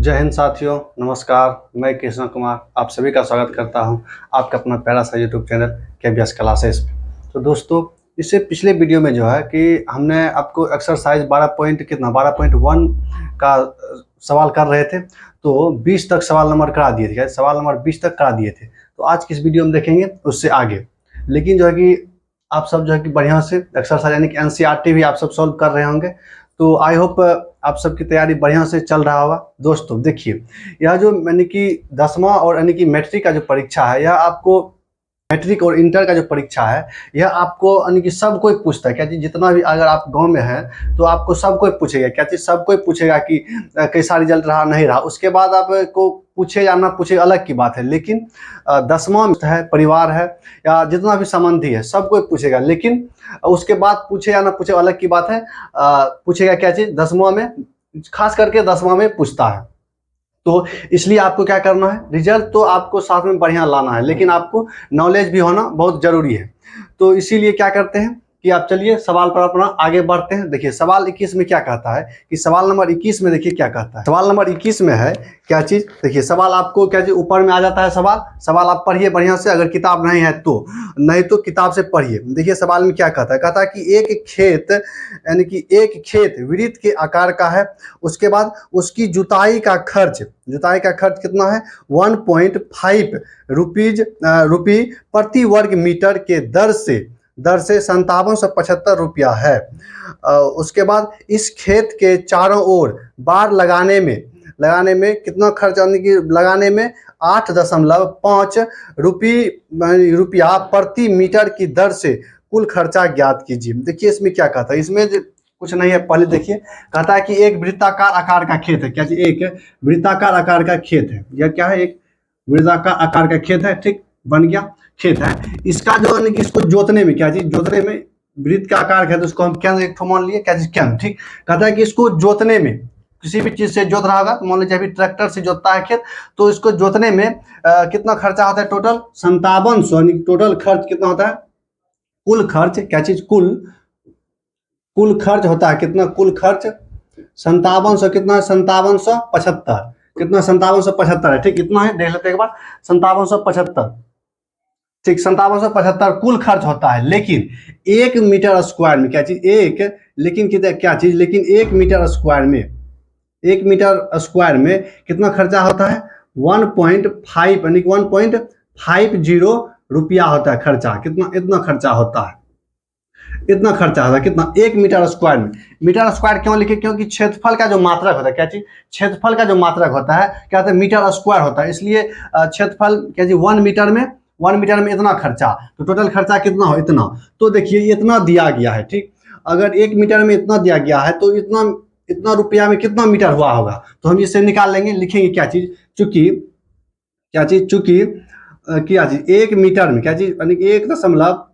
जय हिंद साथियों, नमस्कार। मैं कृष्ण कुमार आप सभी का स्वागत करता हूं आपका अपना प्यारा सा यूट्यूब चैनल KBS क्लासेस। तो दोस्तों, इससे पिछले वीडियो में जो है कि हमने आपको एक्सरसाइज 12.1 का सवाल कर रहे थे, तो 20 तक सवाल नंबर करा दिए थे। सवाल नंबर 20 तक करा दिए थे। तो आज की इस वीडियो में देखेंगे उससे आगे। लेकिन जो है कि आप सब जो है कि बढ़िया से एक्सरसाइज यानी कि NCERT भी आप सब सॉल्व कर रहे होंगे। तो आई होप आप सबकी तैयारी बढ़िया से चल रहा होगा। दोस्तों देखिए, यह जो यानी कि 10वां और यानी कि मैट्रिक का जो परीक्षा है, यह आपको मैट्रिक और इंटर का जो परीक्षा है, यह आपको यानी कि सब कोई पूछता है। क्या चीज़, जितना भी अगर आप गांव में हैं तो आपको सब कोई पूछेगा। क्या चीज़, सब कोई पूछेगा कि कैसा रिजल्ट रहा, नहीं रहा। उसके बाद आपको पूछे या ना पूछे अलग की बात है, लेकिन 10वां है, परिवार है या जितना भी संबंधी है, सब कोई पूछेगा। लेकिन उसके बाद पूछे या ना पूछे अलग की बात है। पूछेगा क्या चीज़, 10वां में, खास करके 10वां में पूछता है। तो इसलिए आपको क्या करना है, रिजल्ट तो आपको साथ में बढ़िया लाना है, लेकिन आपको नॉलेज भी होना बहुत जरूरी है। तो इसीलिए क्या करते हैं कि आप चलिए सवाल पर अपना आगे बढ़ते हैं। देखिए सवाल 21 में क्या कहता है कि सवाल नंबर 21 में देखिए क्या कहता है। सवाल नंबर 21 में है क्या चीज़, देखिए सवाल आपको क्या चीज़ ऊपर में आ जाता है। सवाल आप पढ़िए बढ़िया से, अगर किताब नहीं है तो, नहीं तो किताब से पढ़िए। देखिए सवाल में क्या कहता है, कहता है कि एक खेत यानी कि एक खेत वृत्त के आकार का है। उसके बाद उसकी जुताई का खर्च कितना है, 1.5 रुपी प्रति वर्ग मीटर के दर से 5775 रुपया है। उसके बाद इस खेत के चारों ओर बाड़ लगाने में कितना खर्च, यानी कि लगाने में 8.5 रुपया प्रति मीटर की दर से कुल खर्चा ज्ञात कीजिए। देखिए इसमें क्या कहता है, इसमें कुछ नहीं है। पहले देखिए, कहता है कि एक वृत्ताकार आकार का खेत है। क्या चीज, एक वृत्ताकार आकार का खेत है। यह क्या है, एक वृत्ताकार आकार का खेत है। ठीक, बन गया, खेत है। इसका जो है कि इसको जोतने में, क्या चीज, जोतने में वृत्त का आकार है तो उसको हम क्या एक ठो मान लिए, क्या चीज, क्या। ठीक, कहता है कि इसको जोतने में, किसी भी चीज से जोत रहा होगा, मान लीजिए अभी ट्रैक्टर से जोतता है खेत, तो इसको जोतने में कितना खर्चा होता है, टोटल 5700। टोटल खर्च कितना होता है, कुल खर्च, क्या चीज, कुल खर्च होता है कितना, कुल खर्च 5700, कितना, 5775, कितना, 5775 है। ठीक, इतना है, देख लेते एक बार, 5775। ठीक, 5775 कुल खर्च होता है। लेकिन 1 मीटर स्क्वायर में, क्या चीज, लेकिन कितना, क्या चीज, लेकिन 1 मीटर स्क्वायर में, 1 मीटर स्क्वायर में कितना खर्चा होता है, 1.5 यानी 1.50 रुपया होता है खर्चा। कितना, इतना खर्चा होता है, इतना खर्चा होता है। कितना, 1 मीटर स्क्वायर में। मीटर स्क्वायर क्यों लिखे, क्योंकि क्षेत्रफल का जो मात्रक होता है, क्या चीज, क्षेत्रफल का जो मात्रक होता है, क्या होता है, मीटर स्क्वायर होता है। इसलिए क्षेत्रफल, क्या चीज, 1 मीटर में इतना खर्चा, तो टोटल खर्चा कितना हो, इतना। तो देखिए इतना दिया गया है। ठीक, अगर 1 मीटर में इतना दिया गया है तो इतना रुपया में कितना मीटर हुआ होगा, तो हम इसे निकाल लेंगे। लिखेंगे क्या चीज, चूंकि क्या चीज, चूंकि क्या चीज, 1 मीटर में, क्या चीज, यानी 1.50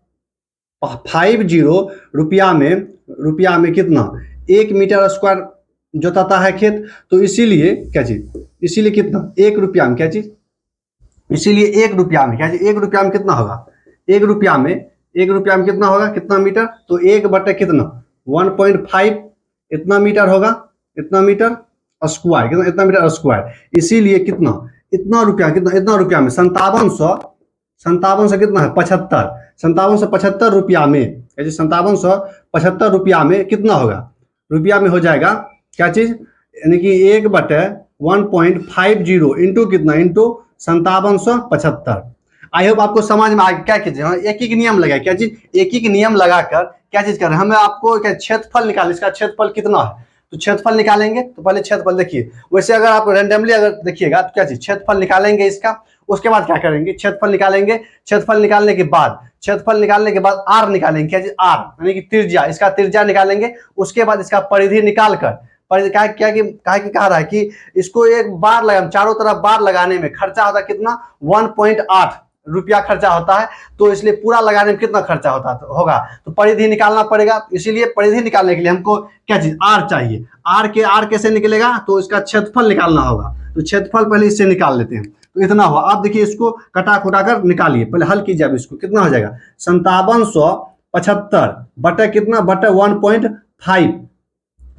रुपया में कितना, 1 मीटर स्क्वायर जोताता है खेत। तो इसीलिए क्या चीज, इसीलिए कितना, 1 रुपया में, क्या चीज, इसीलिए 1 रुपया में, क्या चीज, 1 रुपया में कितना होगा, 1 रुपया में, 1 रुपया में कितना होगा, कितना मीटर, तो 1 बटे कितना, 1.5, इतना मीटर होगा, इतना मीटर स्क्वायर, कितना, इतना मीटर स्क्वायर। इसीलिए कितना, इतना रुपया, कितना, इतना रुपया में 5700 कितना है, 75, 5775 रुपया में, 5775 रुपया में कितना होगा, रुपया में हो जाएगा, क्या चीज, यानी कि 1 बटे 1.50 इंटू कितना, इंटू 5775। आई होप आपको समझ में आ गया। क्या कीजिए, एक ही नियम लगा, क्या चीज, एक ही नियम लगाकर क्या चीज कर रहे हैं, हमें आपको क्या क्षेत्रफल निकाल, इसका क्षेत्रफल कितना है, तो क्षेत्रफल निकालेंगे। तो पहले क्षेत्रफल देखिए, वैसे अगर आप रैंडमली अगर देखिएगा तो क्या चीज, क्षेत्रफल निकालेंगे इसका। उसके बाद क्या करेंगे, क्षेत्रफल निकालेंगे। क्षेत्रफल निकालने के बाद आर निकालेंगे, क्या चीज, आर यानी कि त्रिज्या, इसका त्रिज्या निकालेंगे। उसके बाद इसका परिधि निकाल कर, क्या कह रहा है कि इसको एक बार लगा, चारों तरफ बार लगाने में खर्चा होता है कितना, 1.8 रुपया खर्चा होता है। तो इसलिए पूरा लगाने में कितना खर्चा होगा, तो परिधि निकालना पड़ेगा। इसीलिए परिधि निकालने के लिए हमको क्या चीज, आर चाहिए। आर कैसे निकलेगा, तो इसका क्षेत्रफल निकालना होगा। तो क्षेत्रफल पहले इससे निकाल लेते हैं। तो इतना हुआ। अब देखिए इसको कटा खुटा कर निकालिए, पहले हल कीजिए। अब इसको कितना हो जाएगा, 5775 बटे कितना, बटे 1.5,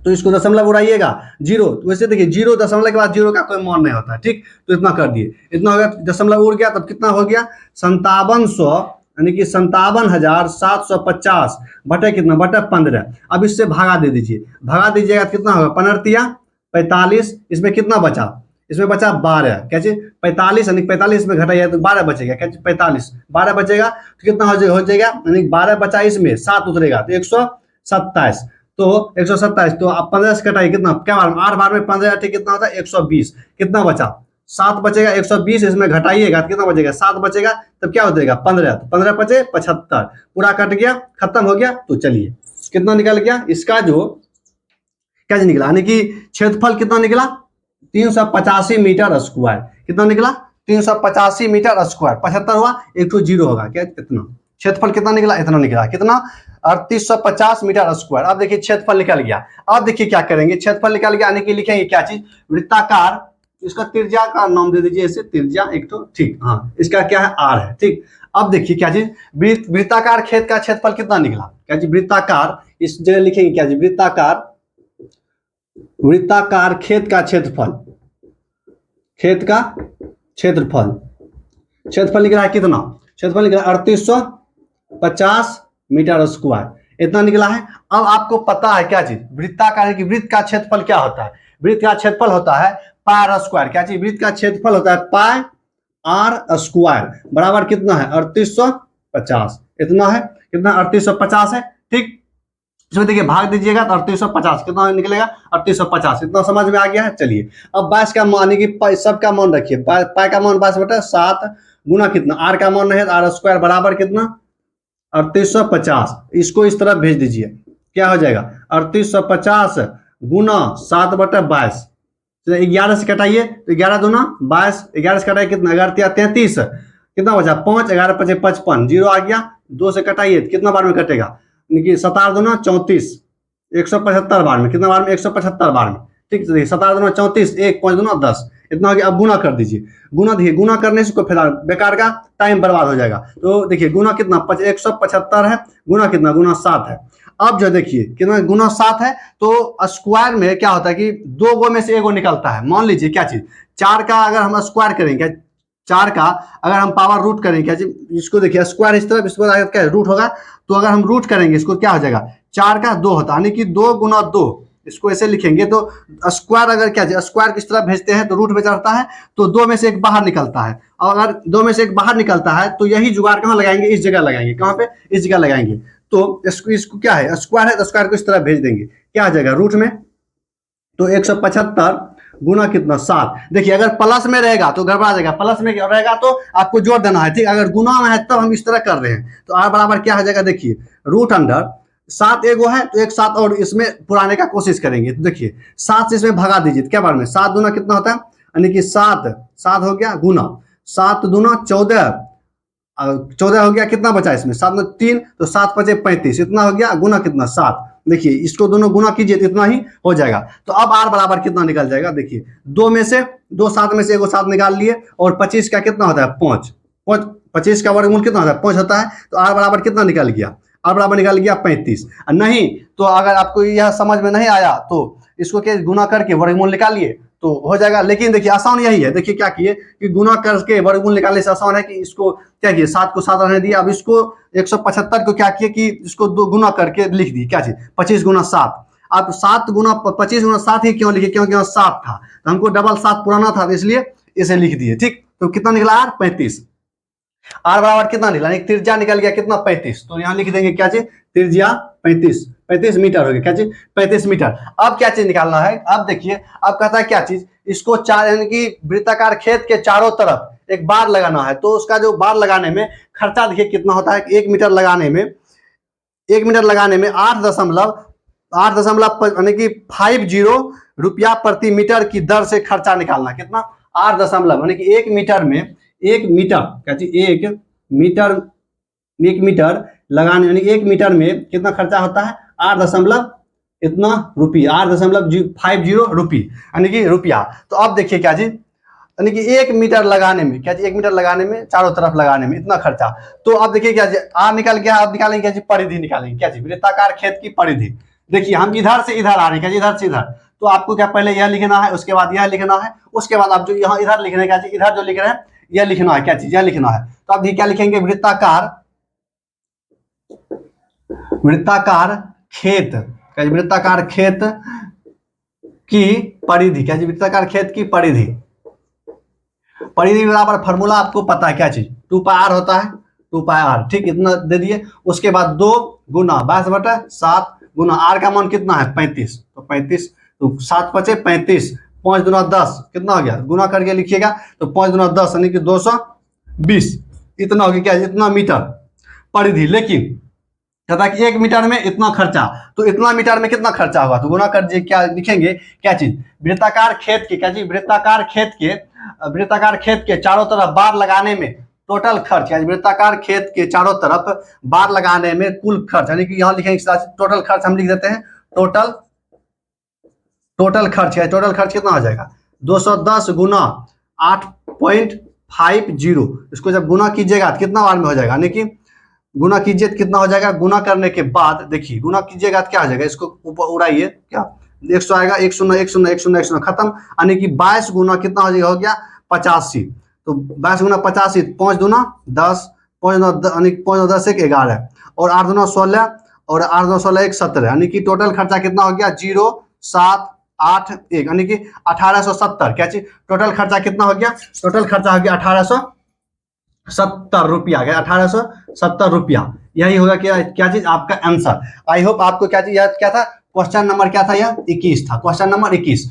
तो इसको दशमलव उड़ाइएगा, जीरो। तो वैसे देखिए जीरो दशमलव के बाद जीरो का कोई मान नहीं होता है, ठीक। तो इतना कर दिए, इतना हो गया, दशमलव उड़ गया, तब कितना हो गया 5700, यानी कि 57,750 बटे कितना, बटे 15। अब इससे भागा दे दीजिए, भागा दीजिएगा तो कितना होगा, 15×45, इसमें कितना बचा, इसमें बचा 12, क्या चीज 45, यानी 45 में घटाइए तो 12 बचेगा, क्या चीज 45, 12 बचेगा तो कितना हो जाएगा, यानी 12 बचा, इसमें 7 उतरेगा तो 127, तो 127, तो आप 15 से कटाइए कितना, क्या बार 8 बार में 15 कितना होता है 120, कितना बचा 7 बचेगा, 120 इसमें घटाइएगा तो कितना बचेगा 7 बचेगा, तब क्या हो जाएगा 15, तो 15 बचे 75, पूरा कट गया, खत्म हो गया। तो चलिए कितना निकल गया इसका जो क्या निकला, यानी कि क्षेत्रफल कितना निकला 385 मीटर स्क्वायर, कितना निकला 385 मीटर स्क्वायर, 75 हुआ, एक तो जीरो होगा, क्या इतना क्षेत्रफल कितना निकला, इतना निकला, कितना 3850 मीटर स्क्वायर। अब देखिए क्षेत्रफल निकल गया, अब देखिए क्या करेंगे, क्षेत्रफल निकल गया, यानी कि लिखेंगे क्या चीज, वृत्ताकार, इसका त्रिज्या का नाम दे दीजिए ऐसे, त्रिज्या एक तो, ठीक, हाँ इसका क्या है आर है, ठीक। अब देखिए क्या चीज, वृत्ताकार खेत का क्षेत्रफल कितना निकला, क्या चीज वृत्ताकार, इस जगह लिखेंगे क्या चीज, वृत्ताकार खेत का क्षेत्रफल, खेत का क्षेत्रफल, क्षेत्रफल निकला है कितना, क्षेत्रफल निकला 3850 मीटर स्क्वायर, इतना निकला है। अब आपको पता है क्या चीज, वृत्ताकार की वृत्त का क्षेत्रफल क्या होता है, वृत्त का क्षेत्रफल होता है पाई आर स्क्वायर, क्या चीज वृत्त का क्षेत्रफल होता है पाई आर स्क्वायर, बराबर कितना है 3850, इतना है, कितना 3850 है, ठीक। इसमें देखिए भाग दीजिएगा तो 3850 कितना निकलेगा 3850, इतना समझ में आ गया है। चलिए अब 22 का मान कि सबका मान रखिए, पाई का मान 22/7 गुना कितना आर का मान है, आर स्क्वायर बराबर कितना 3850, इसको इस तरफ भेज दीजिए, क्या हो जाएगा 3850 गुना 7/22, 11 से कटाइए तो 11 दूना 22, 11 से कटाइए कितना 11×33, कितना बचा 5, 11×5 = 55, जीरो आ गया, 2 से कटाइए कितना बार में कटेगा, 7 दूना 34, 175 बार में, कितना बार में 175 बार में, ठीक है। 7 दूना 34, 1 5 दूना 10, इतना हो गया। अब गुना कर दीजिए, गुना देखिए गुना करने से कोई फायदा, बेकार का टाइम बर्बाद हो जाएगा। तो देखिए गुना कितना 175 है, गुना कितना गुना 7 है। अब जो देखिए कितना गुना 7 है, तो स्क्वायर में क्या होता है कि 2 गो में से 1 गो निकलता है। मान लीजिए क्या चीज 4 का अगर हम स्क्वायर करेंगे, 4 का अगर हम पावर रूट करेंगे, क्या चीज इसको देखिए स्क्वायर इस तरफ, इसको क्या रूट होगा, तो अगर हम रूट करेंगे इसको क्या हो जाएगा 4 का 2 होता है, यानी कि 2 गुना 2, इसको ऐसे लिखेंगे। तो स्क्वायर अगर क्या स्क्वायर किस तरफ भेजते हैं तो रूट में चढ़ता है, तो 2 में से 1 बाहर निकलता है, और अगर 2 में से 1 बाहर निकलता है तो यही जुगाड़ कहाँ लगाएंगे, इस जगह लगाएंगे, कहाँ पे इस जगह लगाएंगे। तो इसको क्या है स्क्वायर है, तो स्क्वायर को इस तरफ भेज देंगे, क्या आ जाएगा रूट में, तो 175 गुना कितना 7। देखिए अगर प्लस में रहेगा तो गड़बड़ा जाएगा, प्लस में रहेगा तो आपको जोड़ देना है, ठीक। अगर गुना में है तब हम इस तरह कर रहे हैं, तो आर बराबर क्या हो जाएगा, देखिए रूट अंडर 7 एगो है तो एक 7 और इसमें पुराने का कोशिश करेंगे। तो देखिए 7 से इसमें भगा दीजिए, क्या बार में 7 दूना कितना होता है, यानी कि 7 हो गया गुना 7 दूना 14, 14 हो गया, कितना बचा इसमें 7 में 3, तो 7 × 5 = 35, इतना हो गया, गुना कितना 7। देखिए इसको दोनों गुना कीजिए तो इतना ही हो जाएगा। तो अब आर बराबर कितना निकल जाएगा, देखिए 2 में से 2 7 में से एगो 7 निकाल लिए, और 25 का कितना होता है 5, 25 का वर्गमूल कितना होता है 5 होता है, तो आर बराबर कितना निकल गया, आर बराबर निकल गया 35। नहीं तो अगर आपको यह समझ में नहीं आया तो इसको क्या गुना करके वर्गमूल निकालिए तो हो जाएगा। लेकिन देखिए आसान यही है, देखिए क्या किए कि गुना करके वर्गमूल निकालने से आसान है कि इसको क्या किए 7 को 7 रहने दिए। अब इसको 175 को क्या किए कि इसको 2 गुना करके लिख दिए, क्या चीज 25 गुना 7। अब 7 गुना 25 गुना 7 ही क्यों लिखे, क्योंकि 7 था, तो हमको डबल 7 पुराना था, इसलिए इसे लिख दिए, ठीक। तो कितना निकला आर 35, आर बराबर कितना निकला, त्रिज्या निकल गया कितना 35, तो यहाँ लिख देंगे क्या चीज त्रिज्या 35 मीटर हो गया, क्या चीज 35 मीटर। अब क्या चीज निकालना है, अब देखिए अब कहता है क्या चीज इसको चार यानी कि वृत्ताकार खेत के चारों तरफ एक बार लगाना है, तो उसका जो बार लगाने में खर्चा देखिए कितना होता है, 1 मीटर लगाने में 8.8 यानी कि 50 रुपया प्रति मीटर की दर से खर्चा निकालना, कितना 8 दशमलव यानी कि 1 मीटर में 1 मीटर क्या चीज 1 मीटर लगाने यानी 1 मीटर में कितना खर्चा होता है 8 दशमलव इतना रुपया, 8.50 रुपये यानी कि रुपया। तो अब देखिए क्या चीज यानी कि 1 मीटर लगाने में क्या चीज 1 मीटर लगाने में चारों तरफ लगाने में इतना खर्चा। तो अब देखिए क्या चीज आर निकल गया, अब निकालेंगे क्या चीज परिधि निकालेंगे, क्या चीज वृत्ताकार खेत की परिधि, देखिए हम इधर से इधर आ रहे हैं, इधर से इधर, तो आपको क्या पहले यह लिखना है, उसके बाद यह लिखना है, उसके बाद आप जो यहाँ इधर लिख रहे हैं क्या चीज, इधर जो लिख रहे हैं यह लिखना है, क्या चीज यह लिखना है। तो आप ये क्या लिखेंगे, वृत्ताकार, वृत्ताकार खेत, वृत्ताकार खेत की परिधि, क्या चीज, वृत्ताकार खेत की परिधि, परिधि बराबर फॉर्मूला आपको पता है क्या चीज, 2πr होता है, 2πr, ठीक, इतना दे दिए। उसके बाद 2 गुना 22/7 गुना r का मान कितना है 35, तो 35, तो 7 × 35, 5 × 10 कितना हो गया, गुना करके लिखिएगा, तो 5 × 10 यानी कि 220, इतना हो गया क्या, इतना मीटर परिधि। लेकिन कहता है कि 1 मीटर में इतना खर्चा, तो इतना मीटर में कितना खर्चा होगा, तो गुना कर क्या लिखेंगे, क्या चीज, वृत्ताकार खेत के, क्या चीज, वृत्ताकार खेत के, वृत्ताकार खेत के चारों तरफ बार लगाने में टोटल खर्च, यानी वृत्ताकार खेत के चारों तरफ बार लगाने में कुल खर्च, यानी कि यहाँ लिखेंगे टोटल खर्च, हम लिख देते हैं टोटल, टोटल खर्च है, टोटल खर्च कितना हो जाएगा 210 गुना 8.50, इसको जब गुना कीजिएगा तो कितना बार में हो जाएगा, यानी कि गुना कीजिए तो कितना हो जाएगा, गुना करने के बाद देखिए गुना कीजिएगा तो क्या हो जाएगा, इसको ऊपर उड़ाइए, क्या 100 आएगा, 1 0 1 0 1 0 1 0 खत्म, यानी कि 22 गुना कितना हो जाएगा, हो गया 85, तो 22 गुना 85, 5 दूना 10, 5 यानी 5 10 1 11, और 8 दूना 16, और 8 2 16 1 17, यानी कि टोटल खर्चा कितना हो गया 0 7 8 1, यानी कि 1870, क्या चीज, टोटल खर्चा कितना हो गया, टोटल खर्चा हो गया 1870 रुपया, गया 1870 रुपया, यही होगा क्या चीज आपका आंसर। आई होप आपको क्या चीज याद, क्या था क्वेश्चन नंबर, क्या था यह 21 था, क्वेश्चन नंबर 21।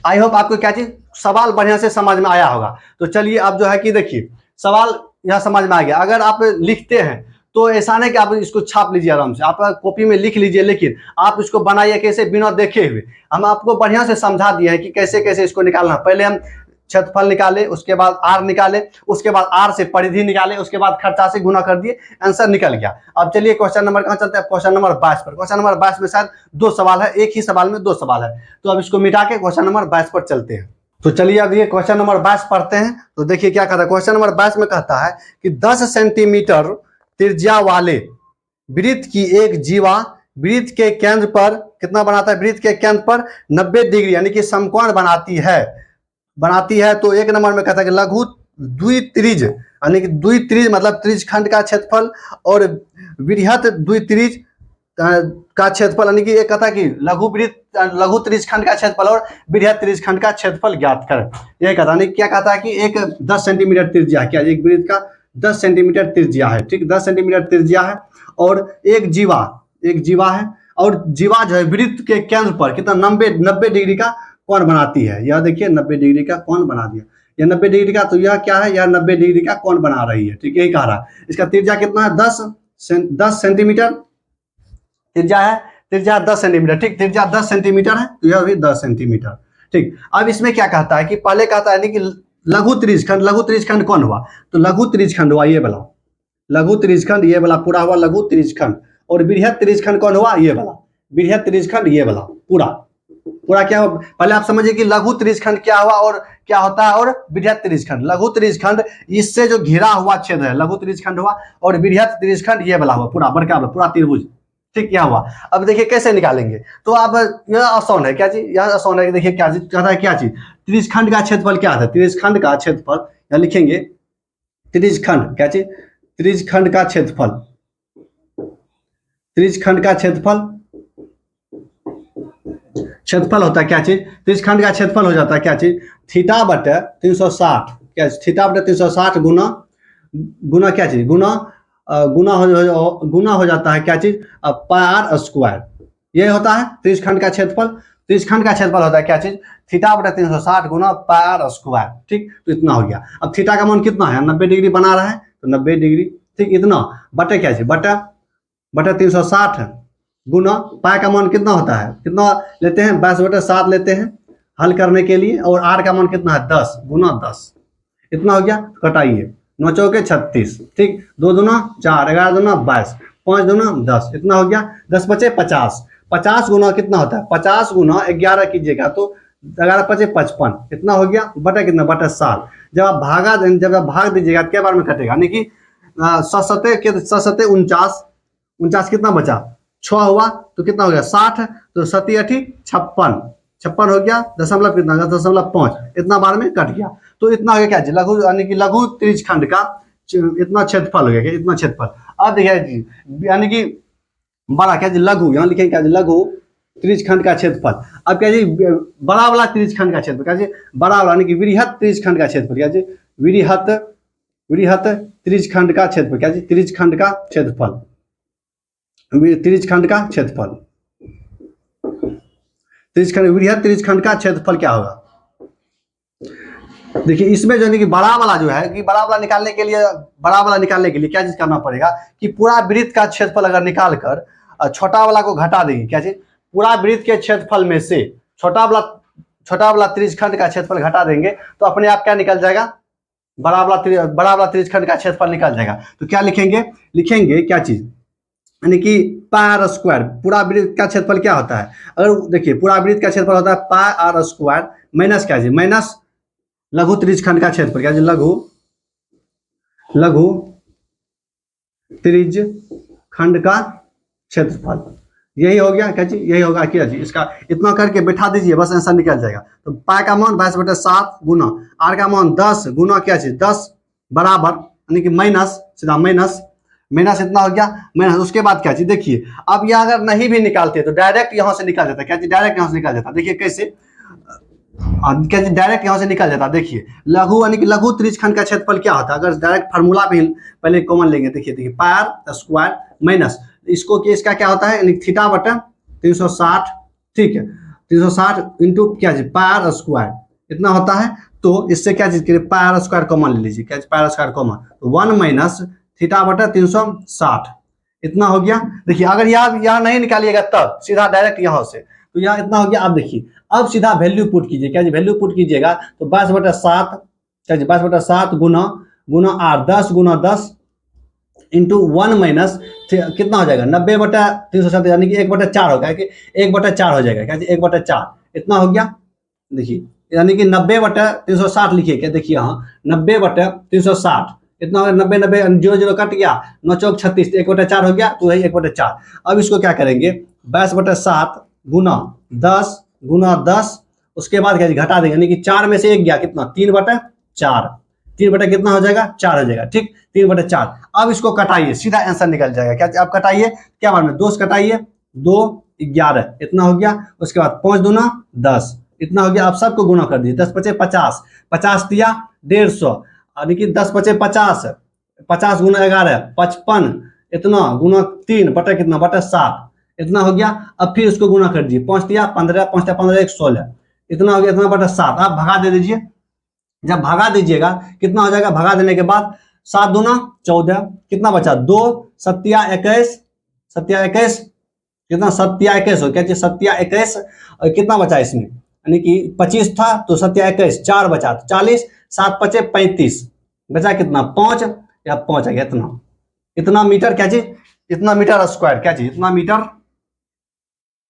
आई होप आपको क्या चीज सवाल बढ़िया से समझ में आया होगा। तो चलिए अब जो है कि देखिए सवाल यह समझ में आ गया। अगर आप लिखते हैं तो ऐसा नहीं कि आप इसको छाप लीजिए आराम से, आप कॉपी में लिख लीजिए, लेकिन आप इसको बनाइए कैसे, बिना देखे हुए। हम आपको बढ़िया से समझा दिए हैं कि कैसे कैसे इसको निकालना। पहले हम क्षेत्रफल निकाले, उसके बाद आर निकाले, उसके बाद आर से परिधि निकाले, उसके बाद खर्चा से गुना कर दिए, आंसर निकल गया। अब चलिए क्वेश्चन नंबर कहाँ चलते हैं, क्वेश्चन नंबर 22 पर। क्वेश्चन नंबर 22 में शायद 2 सवाल है, एक ही सवाल में 2 सवाल है, तो अब इसको मिटा के क्वेश्चन नंबर 22 पर चलते हैं। तो चलिए अब ये क्वेश्चन नंबर 22 पढ़ते हैं। तो देखिए क्या कहता है, क्वेश्चन नंबर 22 में कहता है कि 10 सेंटीमीटर त्रिज्या वाले वृत्त की एक जीवा वृत्त के केंद्र पर कितना बनाता है, वृत्त के केंद्र पर 90 डिग्री यानी कि समकोण बनाती है। तो एक नंबर में कहता है कि लघु द्वित्रिज, यानी कि द्वित्रिज मतलब त्रिज्यखंड का क्षेत्रफल, और वृहत द्वित्रिज का क्षेत्रफल, यानी कि एक कहता है कि लघु त्रिज्यखंड का क्षेत्रफल और वृहत त्रिज्यखंड का क्षेत्रफल ज्ञात कर। यह कहता है, क्या कहता है कि एक 10 सेंटीमीटर त्रिज्या, क्या एक वृत्त का 10 सेंटीमीटर त्रिज्या है, ठीक, 10 सेंटीमीटर त्रिज्या है, और एक जीवा है, और जीवा जो है वृत्त के केंद्र पर कितना 90 डिग्री का कोण बनाती है। यह देखिए 90 डिग्री का कोण बना दिया, यह 90 डिग्री का, तो यह क्या है, यह 90 डिग्री का कोण बना रही है, ठीक, यही कह रहा है। इसका त्रिज्या कितना है 10 सेंटीमीटर त्रिज्या है, त्रिज्या 10 सेंटीमीटर, ठीक, त्रिज्या 10 सेंटीमीटर है, तो यह भी 10 सेंटीमीटर, ठीक। अब इसमें क्या कहता है कि पहले कहता है कि लघु त्रिज्यखंड कौन हुआ, तो लघु त्रिज्यखंड हुआ ये वाला, लघु त्रिज्यखंड ये वाला पूरा हुआ लघु त्रिज्यखंड, और वृहत त्रिज्यखंड कौन हुआ, ये वाला वृहत त्रिज्यखंड, ये वाला पूरा क्या हुआ। पहले आप समझिए कि लघु त्रिज्यखंड क्या हुआ और क्या होता है, और वृहत त्रिज्यखंड। लघु त्रिज्यखंड इससे जो घिरा हुआ क्षेत्र है लघु त्रिज्यखंड हुआ, और वृहत त्रिज्यखंड ये वाला हुआ पूरा बड़का पूरा त्रिभुज, ठीक, क्या हुआ। अब देखिए कैसे निकालेंगे, तो अब यह आसान है, क्या चीज, यह आसान है। देखिए क्या चीज कहता है, क्या चीज, त्रिज्यखंड का क्षेत्रफल क्या था, त्रिज्यखंड का क्षेत्रफल, या लिखेंगे त्रिज्यखंड, क्या चीज, त्रिज्यखंड का क्षेत्रफल, त्रिज्यखंड का क्षेत्रफल होता है क्या चीज, त्रिज्यखंड का क्षेत्रफल हो जाता है क्या चीज, थीटा बटे 360, क्या थीटा बटे 360 गुना क्या चीज, गुना हो जाता है क्या चीज, पाई स्क्वायर। ये होता है त्रिज्यखंड का क्षेत्रफल। त्रिज्यखंड का क्षेत्रफल होता है क्या चीज, थीटा बटे 360 गुना पाई स्क्वायर, ठीक, तो इतना हो गया। अब थीटा का मान कितना है, 90 डिग्री बना रहा है, तो 90 डिग्री, ठीक, इतना बटे क्या चीज, बटे 360 गुना पाई का मान कितना होता है, कितना लेते हैं 22/7 लेते हैं हल करने के लिए, और आर का मान कितना है 10 गुना 10, इतना हो गया। कटाइए 9 चौके 36, ठीक, 2 दूना 4, 11 दूना 22, 5 दूना 10, इतना हो गया। 10 बचे 50, 50 गुना कितना होता है, 50 गुना 11 कीजिएगा तो 11 बचे 55, इतना हो गया, बटे कितना, बटे 7। जब आप भाग दीजिएगा क्या बार में कटेगा, यानी कि 7 7 49 कितना बचा, 6 हुआ तो कितना हो गया 60, तो 7 8 56, 56 हो गया, दशमलव कितना, 10.5, इतना बार में कट गया। तो इतना हो गया क्या जी, लघु यानी कि लघु त्रिज्यखंड का इतना क्षेत्रफल हो गया, इतना क्षेत्रफल। अब देखिए जी यानी कि बड़ा क्या जी, लघु, यहाँ लिखेंगे क्या जी, लघु त्रिज्यखंड का क्षेत्रफल। अब क्या जी, बड़ा वाला त्रिज्यखंड का क्षेत्रफल क्या जी, बड़ा वाला यानी कि वृहत त्रिज्यखंड का क्षेत्रफल क्या जी, वृहत वृहत त्रिज्यखंड का क्षेत्रफल क्या जी, त्रिज्यखंड का क्षेत्रफल, त्रिज्यखंड का क्षेत्रफल, त्रिज्यखंड, वृहत त्रिज्यखंड का क्षेत्रफल क्या होगा। देखिए इसमें जो है कि बड़ा वाला जो है कि बड़ा वाला निकालने के लिए क्या चीज करना पड़ेगा कि पूरा वृत्त का क्षेत्रफल अगर निकाल कर छोटा वाला को घटा देंगे, क्या चीज, पूरा वृत्त के क्षेत्रफल में से छोटा वाला त्रिज्यखंड का क्षेत्रफल घटा देंगे तो अपने आप क्या निकल जाएगा, बड़ा वाला त्रिज्यखंड का क्षेत्रफल निकल जाएगा। तो क्या लिखेंगे क्या चीज, यानी कि पाई आर स्क्वायर, पूरा वृत्त का क्षेत्रफल क्या होता है, अगर देखिए पूरा वृत्त का क्षेत्रफल होता है पाई आर स्क्वायर माइनस क्या जी, माइनस लघु त्रिज्यखंड का क्षेत्रफल क्या जी, लघु त्रिज्यखंड का क्षेत्रफल, यही हो गया क्या जी, यही होगा क्या जी, इसका इतना करके बैठा दीजिए, बस आंसर निकल जाएगा। तो पाई का मान 22/7 गुना आर का मान 10 गुना क्या चीज 10 बराबर यानी कि माइनस, सीधा माइनस इतना हो गया माइनस। उसके बाद क्या चीज देखिए, अब यह अगर नहीं भी निकालते तो डायरेक्ट यहां से निकल जाता, क्या चीज डायरेक्ट यहां से निकल जाता। देखिए कैसे, क्या डायरेक्ट यहां से निकल जाता। देखिए लघु यानी कि लघु त्रिज्यखंड का क्षेत्रफल क्या होता है, अगर डायरेक्ट फार्मूला भी पहले कॉमन लेंगे, देखिए पाई आर स्क्वायर माइनस इसको कि इसका क्या होता है थीटा बटा 360, ठीक है 360 इंटू क्या चीज पाई आर स्क्वायर इतना होता है। तो इससे क्या चीज पाई आर स्क्वायर कॉमन ले लीजिए, क्या पाई आर स्क्वायर कॉमन, तो 1 माइनस थीटा बटा 360 इतना हो गया। देखिए अगर यहाँ नहीं निकालिएगा तब सीधा डायरेक्ट यहाँ से, तो यहाँ इतना हो गया। अब देखिए अब सीधा वैल्यू पुट कीजिए, क्या जी वैल्यू पुट कीजिएगा तो 22/7 क्या जी 22/7 गुना आर 10 गुना 10 इंटू 1 माइनस कितना हो जाएगा 90/360 यानी कि 1/4 होगा, कि 1/4 हो जाएगा, क्या जी 1/4 इतना हो गया। देखिए यानी कि 90/360 लिखिए, क्या देखिए हाँ 90/360 इतना हो गया, 90 0 कट गया, 9 चौक 36, 1/4 हो गया, तो वही 1/4। अब इसको क्या करेंगे 22/7 गुना 10 गुना 10, उसके बाद क्या घटा देंगे, यानी कि 4 में से 1 गया कितना 3/4, 3 कितना हो जाएगा 4 हो जाएगा, ठीक 3/4। अब इसको कटाइए सीधा आंसर निकल जाएगा, क्या अब कटाइए क्या बार में 2 से कटाइए 2 11 इतना हो गया। उसके बाद 5 दूना 10 इतना हो गया। आप सबको गुना कर दिए, 10 × 5 = 50, 50 दिया 150, यानी कि 10 × 5 = 50, 50 गुना 11 55 इतना गुना 3 बटा कितना बटा 7 इतना हो गया। अब फिर उसको गुना कर दीजिए, 5 दिया 15, 5 × 15 = 16 इतना हो गया, इतना बटा 7। आप भगा दे दीजिए, जब भगा दीजिएगा कितना हो जाएगा, भगा देने के बाद 7 दूना 14 कितना बचा 2 7 21 कितना 7 21 हो, क्या चाहिए 7 21 और कितना बचा इसमें, यानी कि 25 था तो 7 21 4 बचा, 40 7 × 5 = 35 बचा कितना 5 या 5 आ गया इतना मीटर, क्या चीज इतना मीटर स्क्वायर, क्या चीज इतना मीटर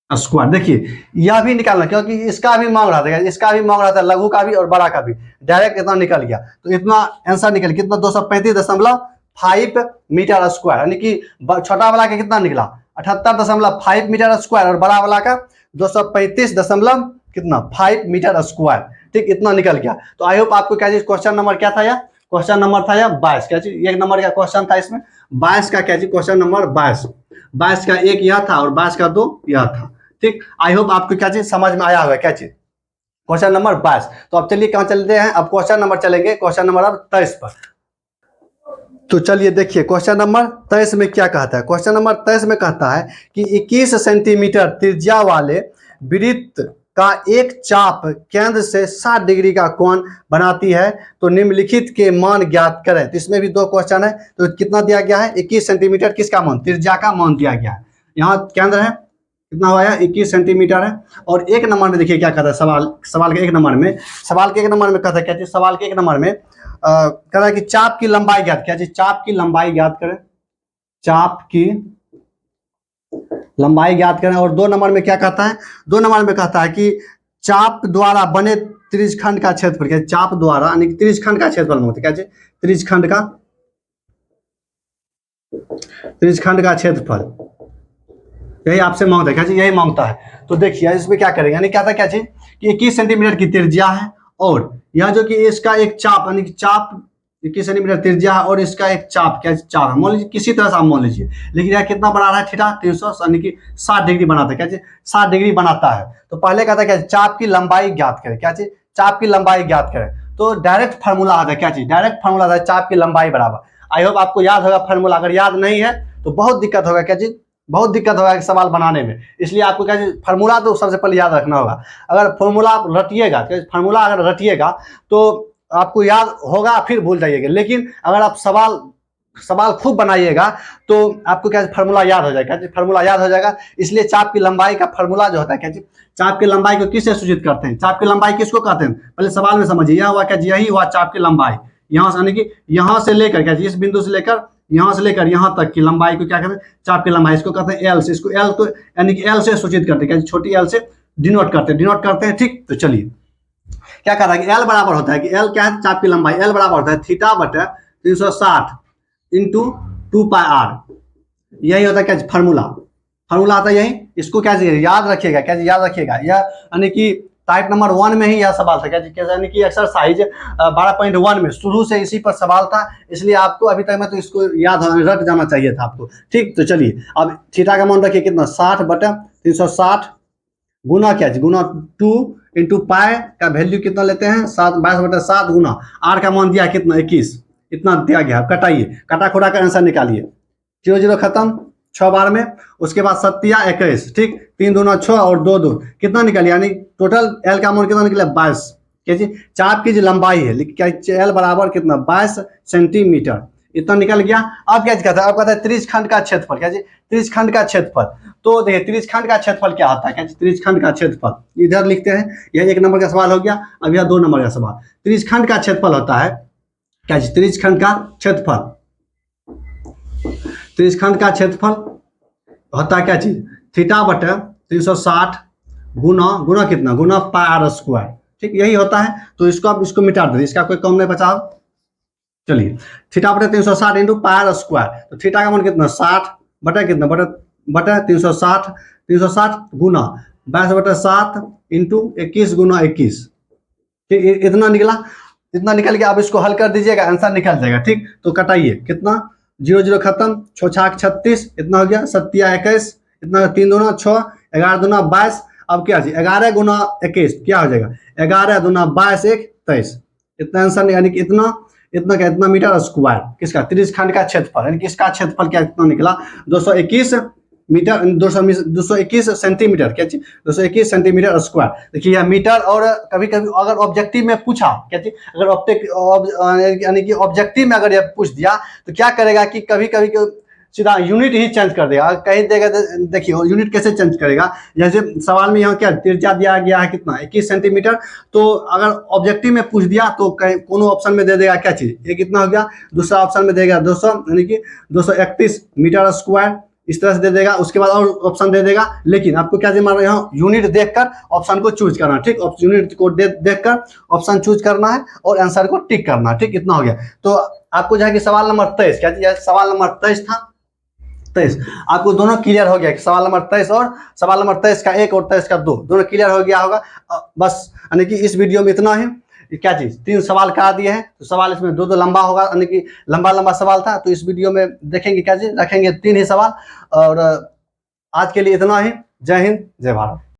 स्क्वायर। देखिए यह भी निकालना, क्योंकि इसका भी मांग रहा था, इसका भी मांग रहा था, लघु का भी और बड़ा का भी, डायरेक्ट इतना निकल गया। तो इतना आंसर निकल कितना 235.5 मीटर स्क्वायर, यानी कि छोटा वाला का कितना निकला 78.5 मीटर स्क्वायर और बड़ा वाला का 235 कितना 5 मीटर स्क्वायर, ठीक इतना निकल गया। तो आई होप आपको क्या चीज क्वेश्चन नंबर क्या था, या क्वेश्चन नंबर था या 22, क्या चीज 1 नंबर का क्वेश्चन था इसमें 22 का, क्या चीज क्वेश्चन नंबर 22 का 1 यह था और 22 का 2 यह था, ठीक। आई होप आपको क्या चीज समझ में आया होगा, क्या चीज क्वेश्चन नंबर 22। तो अब चलिए कहां चलते हैं, अब क्वेश्चन नंबर चलेंगे, क्वेश्चन नंबर अब 23 पर। तो चलिए देखिए क्वेश्चन नंबर 23 में क्या कहता है। क्वेश्चन नंबर 23 में कहता है कि 21 सेंटीमीटर त्रिज्या वाले वृत्त का एक चाप केंद्र से 60 डिग्री का कोण बनाती है, तो निम्नलिखित के मान ज्ञात करें। तो इसमें भी 2 क्वेश्चन है, तो कितना दिया गया है 21 सेंटीमीटर किसका मान, त्रिज्या का मान दिया गया है। यहाँ केंद्र है कितना हुआ है 21 सेंटीमीटर है। और 1 नंबर में देखिए क्या कहता है, सवाल के 1 नंबर में कहता है, क्या चीज सवाल के 1 नंबर में कह रहा है कि चाप की लंबाई ज्ञात, क्या चीज चाप की लंबाई ज्ञात करें, चाप की लंबाई ज्ञात करें। और 2 नंबर में क्या कहता है, 2 नंबर में कहता है कि चाप द्वारा बने त्रिज्यखंड का क्षेत्रफल, क्या चाप द्वारा यानी कि त्रिज्यखंड का क्षेत्रफल होता है, क्या चीज त्रिज्यखंड का क्षेत्रफल यही आपसे मांगता है, क्या चीज, यही मांगता है। तो देखिए इसमें क्या करेंगे, यानी क्या था, क्या चीज कि 21 सेंटीमीटर की त्रिज्या है, और यह जो कि इसका एक चाप, यानी कि चाप 21 सेंटीमीटर त्रिज्या है, और इसका एक चाप, क्या चाप है, मान लीजिए किसी तरह से आप मान लीजिए, लेकिन यह कितना बना रहा है, थीटा 300, यानी कि 60 डिग्री बनाता है, क्या चीज 60 डिग्री बनाता है। तो पहले कहता है क्या, चाप की लंबाई ज्ञात करें, क्या चीज, चाप की लंबाई ज्ञात करें। तो डायरेक्ट फार्मूला आता है, क्या चीज, डायरेक्ट फार्मूला आता है चाप की लंबाई बराबर। आई होप आपको याद होगा फार्मूला, अगर याद नहीं है तो बहुत दिक्कत होगा, क्या चीज, बहुत दिक्कत होगा सवाल बनाने में। इसलिए आपको क्या चीज, फार्मूला तो सबसे पहले याद रखना होगा। अगर फार्मूला आप रटिएगा, फार्मूला अगर रटिएगा तो आपको याद होगा, फिर भूल जाइएगा। लेकिन अगर आप सवाल खूब बनाइएगा तो आपको क्या फार्मूला याद हो जाएगा, फार्मूला याद हो जाएगा। इसलिए चाप की लंबाई का फार्मूला जो होता है, क्या चीज, चाप की लंबाई को किससे सूचित करते हैं, चाप की लंबाई किसको कहते हैं, पहले सवाल में समझिए। यह हुआ क्या, यही हुआ चाप की लंबाई। यहाँ से, यानी कि यहाँ से लेकर, क्या इस बिंदु से लेकर, यहाँ से लेकर यहाँ तक की लंबाई को क्या कहते हैं, चाप की लंबाई। इसको कहते हैं एल से, इसको एल को यानी कि एल से सूचित करते हैं, क्या छोटी एल से डिनोट करते हैं। ठीक, तो चलिए क्या कह रहा है कि एल बराबर होता है, कि एल क्या है, चाप की लंबाई, एल बराबर होता है थीटा बटे 360 इंटू 2πr। यही होता है क्या फार्मूला, फार्मूला आता है यही। इसको क्या याद रखिएगा, क्या याद रखिएगा, यह यानी कि टाइप नंबर 1 में ही यह सवाल था, क्या यानी कि एक्सरसाइज 12.1 में शुरू से इसी पर सवाल था। इसलिए आपको अभी तक में तो इसको याद रख जाना चाहिए था आपको। ठीक, तो चलिए अब थीटा का मान रखिए कितना, 60 बटे 360 गुना क्या, गुना 2 इंटू पाई का वैल्यू कितना लेते हैं, 22/7 गुना आर का मान दिया कितना, 21, इतना दिया गया। कटाइए, कटा खोटा का आंसर निकालिए, 0 0 खत्म, 6 बार में, उसके बाद 7 या 21, ठीक, 3 दूना 6 और 2 2 कितना निकल, यानी टोटल एल का मान कितना निकला, 22। क्या जी, चाप की जो लंबाई है, क्या एल बराबर कितना, 22 सेंटीमीटर, इतना निकल गया। अब क्या कहता है, अब कहता है त्रिज्यखंड का क्षेत्रफल, क्या जी, त्रिज्यखंड का क्षेत्रफल। तो देखिए त्रिज्यखंड का क्षेत्रफल क्या होता है, क्या त्रिज्यखंड का क्षेत्रफल इधर लिखते हैं, यह 1 नंबर का सवाल हो गया। अब यह 2 नंबर का सवाल, त्रिज्यखंड का क्षेत्रफल होता है, क्या जी, त्रिज्यखंड का क्षेत्रफल, त्रिज्यखंड का क्षेत्रफल होता है क्या चीज, थीटा बटे 360 गुना कितना, गुना पाई r स्क्वायर। ठीक, यही होता है। तो इसको आप इसको मिटा दीजिए, इसका कोई कम नहीं बचा। चलिए थीटा बटे 360 इंटू पाई r स्क्वायर, तो थीटा का मान कितना, 60 बटे कितना, बटे 360 गुना 22/7 इंटू 21 गुना 21। ठीक, इतना निकला, इतना निकल गया। आप इसको हल कर दीजिएगा, आंसर निकल जाएगा। ठीक, तो कटाइए, कितना, 0 0 खत्म, 6 6 36, इतना हो गया, 7 या 21, इतना 3 दूना 6, 11 दूना 22। अब क्या 11 गुना 21 क्या हो जाएगा, 11 दूना 22 1 23, इतना आंसर, यानी कि इतना क्या, इतना मीटर स्क्वायर, किसका, त्रिज्यखंड का क्षेत्रफल, यानी कि इसका क्षेत्रफल क्या कितना निकला, 221 मीटर, 221 सेंटीमीटर, क्या चीज, 221 सेंटीमीटर स्क्वायर। देखिए यह मीटर, और कभी कभी अगर ऑब्जेक्टिव में पूछा, क्या चीज, अगर यानी कि ऑब्जेक्टिव में अगर यह पूछ दिया तो क्या करेगा कि कभी कभी सीधा यूनिट ही चेंज कर देगा, कहीं देगा। देखिए यूनिट कैसे चेंज करेगा, जैसे सवाल में यहाँ क्या त्रिज्या दिया गया है कितना, 21 सेंटीमीटर। तो अगर ऑब्जेक्टिव में पूछ दिया तो कोनो ऑप्शन में दे देगा क्या चीज, ये कितना हो गया, दूसरा ऑप्शन में देगा 200, यानी कि 231 मीटर स्क्वायर, इस तरह से दे देगा। उसके बाद और ऑप्शन दे देगा, लेकिन आपको क्या दिमाग में, यहाँ यूनिट देखकर ऑप्शन को चूज करना। ठीक, यूनिट को देखकर ऑप्शन चूज करना है और आंसर को टिक करना। ठीक, इतना हो गया। तो आपको जो है कि सवाल नंबर 23, क्या चीज, सवाल नंबर 23 था, 23 आपको दोनों क्लियर हो गया कि सवाल नंबर 23 और सवाल नंबर 23 का 1 और 23 का 2 दोनों क्लियर हो गया होगा। बस यानी कि इस वीडियो में इतना ही। क्या चीज, 3 सवाल करा दिए हैं, तो सवाल इसमें 2 लंबा होगा, यानी कि लंबा सवाल था। तो इस वीडियो में देखेंगे क्या चीज, रखेंगे 3 ही सवाल। और आज के लिए इतना ही। जय हिंद, जय भारत।